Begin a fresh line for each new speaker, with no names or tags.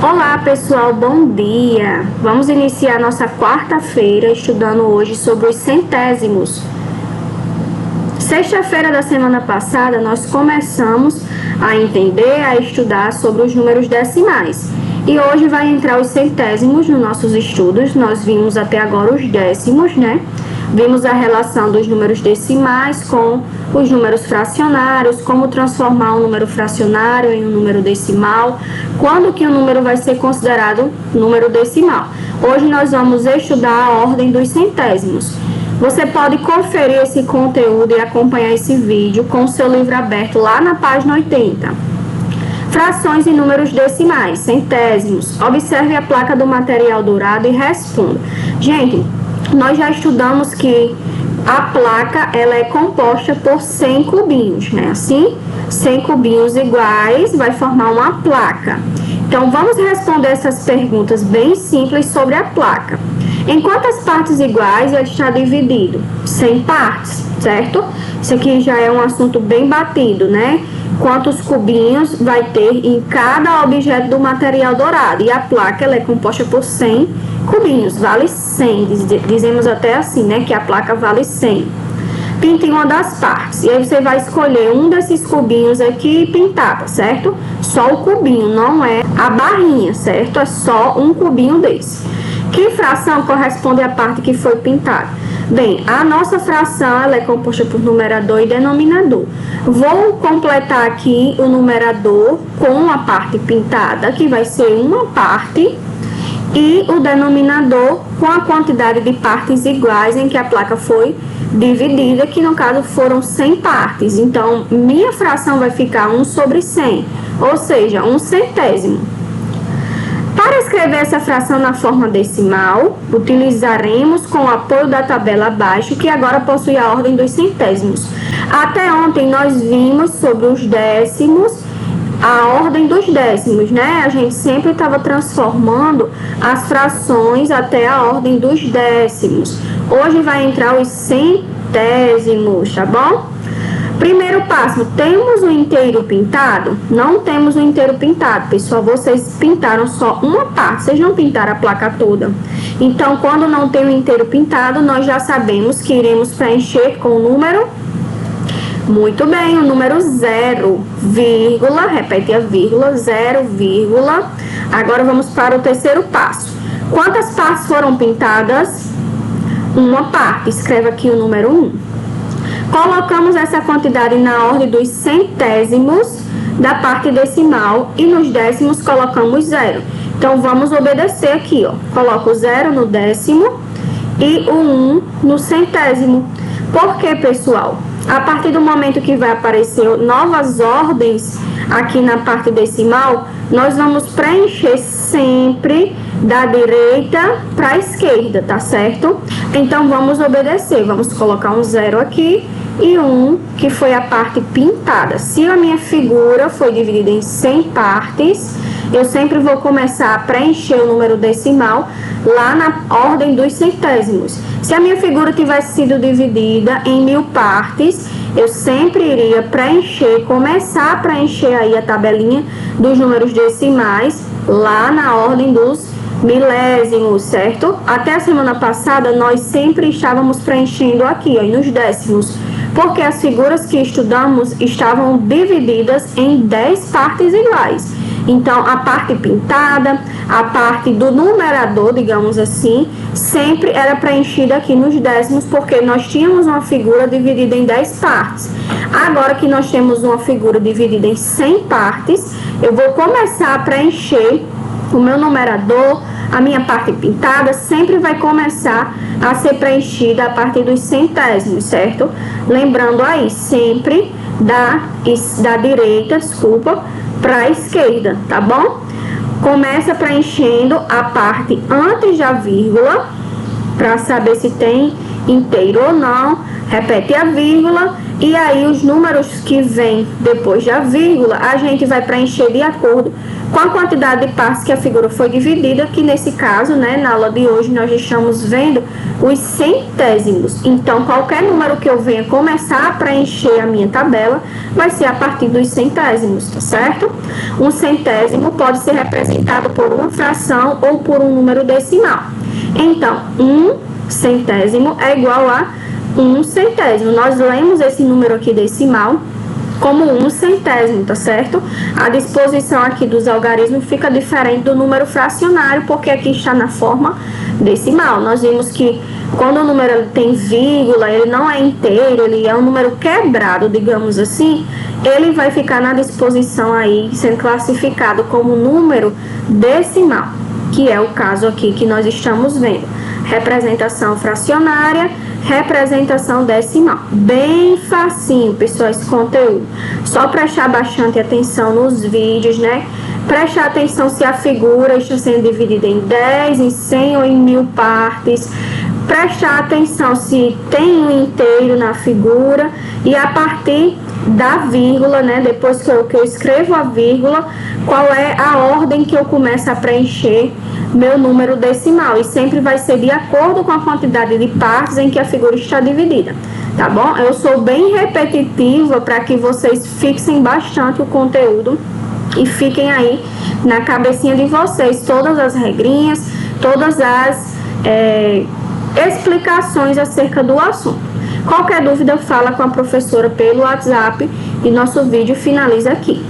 Olá pessoal, bom dia! Vamos iniciar nossa quarta-feira estudando hoje sobre os centésimos. Sexta-feira da semana passada nós começamos a entender, a estudar sobre os números decimais. E hoje vai entrar os centésimos nos nossos estudos. Nós vimos até agora os décimos, né? Vimos a relação dos números decimais com os números fracionários, como transformar um número fracionário em um número decimal, quando que o número vai ser considerado número decimal. Hoje nós vamos estudar a ordem dos centésimos. Você pode conferir esse conteúdo e acompanhar esse vídeo com o seu livro aberto lá na página 80. Frações e números decimais, centésimos. Observe a placa do material dourado e responda. Gente, nós já estudamos que a placa ela é composta por 100 cubinhos, né? Assim, 100 cubinhos iguais vai formar uma placa. Então, vamos responder essas perguntas bem simples sobre a placa. Em quantas partes iguais ele está dividido? 100 partes, certo? Isso aqui já é um assunto bem batido, né? Quantos cubinhos vai ter em cada objeto do material dourado? E a placa ela é composta por 100 cubinhos, vale 100. Dizemos até assim, né? Que a placa vale 100. Pinte uma das partes. E aí você vai escolher um desses cubinhos aqui e pintar, tá certo? Só o cubinho, não é a barrinha, certo? É só um cubinho desse. Que fração corresponde à parte que foi pintada? Bem, a nossa fração ela é composta por numerador e denominador. Vou completar aqui o numerador com a parte pintada, que vai ser uma parte, e o denominador com a quantidade de partes iguais em que a placa foi dividida, que no caso foram 100 partes. Então, minha fração vai ficar 1 sobre 100, ou seja, 1 centésimo. Para escrever essa fração na forma decimal, utilizaremos com o apoio da tabela abaixo, que agora possui a ordem dos centésimos. Até ontem nós vimos sobre os décimos, a ordem dos décimos, né? A gente sempre estava transformando as frações até a ordem dos décimos. Hoje vai entrar os centésimos, tá bom? Primeiro passo, temos o inteiro pintado? Não temos o inteiro pintado, pessoal. Vocês pintaram só uma parte, vocês não pintaram a placa toda. Então, quando não tem o inteiro pintado, nós já sabemos que iremos preencher com o número. Muito bem, o número 0, vírgula, repete a vírgula, 0, vírgula. Agora vamos para o terceiro passo. Quantas partes foram pintadas? Uma parte. Escreva aqui o número 1. Colocamos essa quantidade na ordem dos centésimos da parte decimal e nos décimos colocamos 0. Então, vamos obedecer aqui, ó. Coloco o 0 no décimo e o 1 no centésimo. Por quê, pessoal? A partir do momento que vai aparecer novas ordens aqui na parte decimal, nós vamos preencher sempre da direita para a esquerda, tá certo? Então, vamos obedecer. Vamos colocar um 0 aqui e 1, que foi a parte pintada. Se a minha figura foi dividida em 100 partes, eu sempre vou começar a preencher o número decimal lá na ordem dos centésimos. Se a minha figura tivesse sido dividida em 1000 partes, eu sempre iria preencher, começar a preencher aí a tabelinha dos números decimais lá na ordem dos milésimos, certo? Até a semana passada, nós sempre estávamos preenchendo aqui, ó, nos décimos, porque as figuras que estudamos estavam divididas em 10 partes iguais. Então, a parte pintada, a parte do numerador, digamos assim, sempre era preenchida aqui nos décimos, porque nós tínhamos uma figura dividida em 10 partes. Agora que nós temos uma figura dividida em 100 partes, eu vou começar a preencher o meu numerador, a minha parte pintada, sempre vai começar a ser preenchida a partir dos centésimos, certo? Lembrando aí, sempre da direita, para a esquerda, tá bom? Começa preenchendo a parte antes da vírgula, para saber se tem inteiro ou não. Repete a vírgula e aí os números que vêm depois da vírgula, a gente vai preencher de acordo com a quantidade de partes que a figura foi dividida, que nesse caso, né, na aula de hoje, nós estamos vendo os centésimos. Então, qualquer número que eu venha começar a preencher a minha tabela vai ser a partir dos centésimos, tá certo? Um centésimo pode ser representado por uma fração ou por um número decimal. Então, um centésimo é igual a um centésimo. Nós lemos esse número aqui decimal como um centésimo, tá certo? A disposição aqui dos algarismos fica diferente do número fracionário, porque aqui está na forma decimal. Nós vimos que quando o número tem vírgula, ele não é inteiro, ele é um número quebrado, digamos assim, ele vai ficar na disposição aí, sendo classificado como número decimal, que é o caso aqui que nós estamos vendo. Representação fracionária, representação decimal. Bem facinho, pessoal, esse conteúdo. Só prestar bastante atenção nos vídeos, né? Prestar atenção se a figura está sendo dividida em 10, em 100 ou em 1000 partes. Prestar atenção se tem um inteiro na figura e a partir da vírgula, né? Depois que eu escrevo a vírgula, qual é a ordem que eu começo a preencher meu número decimal, e sempre vai ser de acordo com a quantidade de partes em que a figura está dividida, tá bom? Eu sou bem repetitiva para que vocês fixem bastante o conteúdo e fiquem aí na cabecinha de vocês todas as regrinhas, todas as explicações acerca do assunto. Qualquer dúvida, fala com a professora pelo WhatsApp e nosso vídeo finaliza aqui.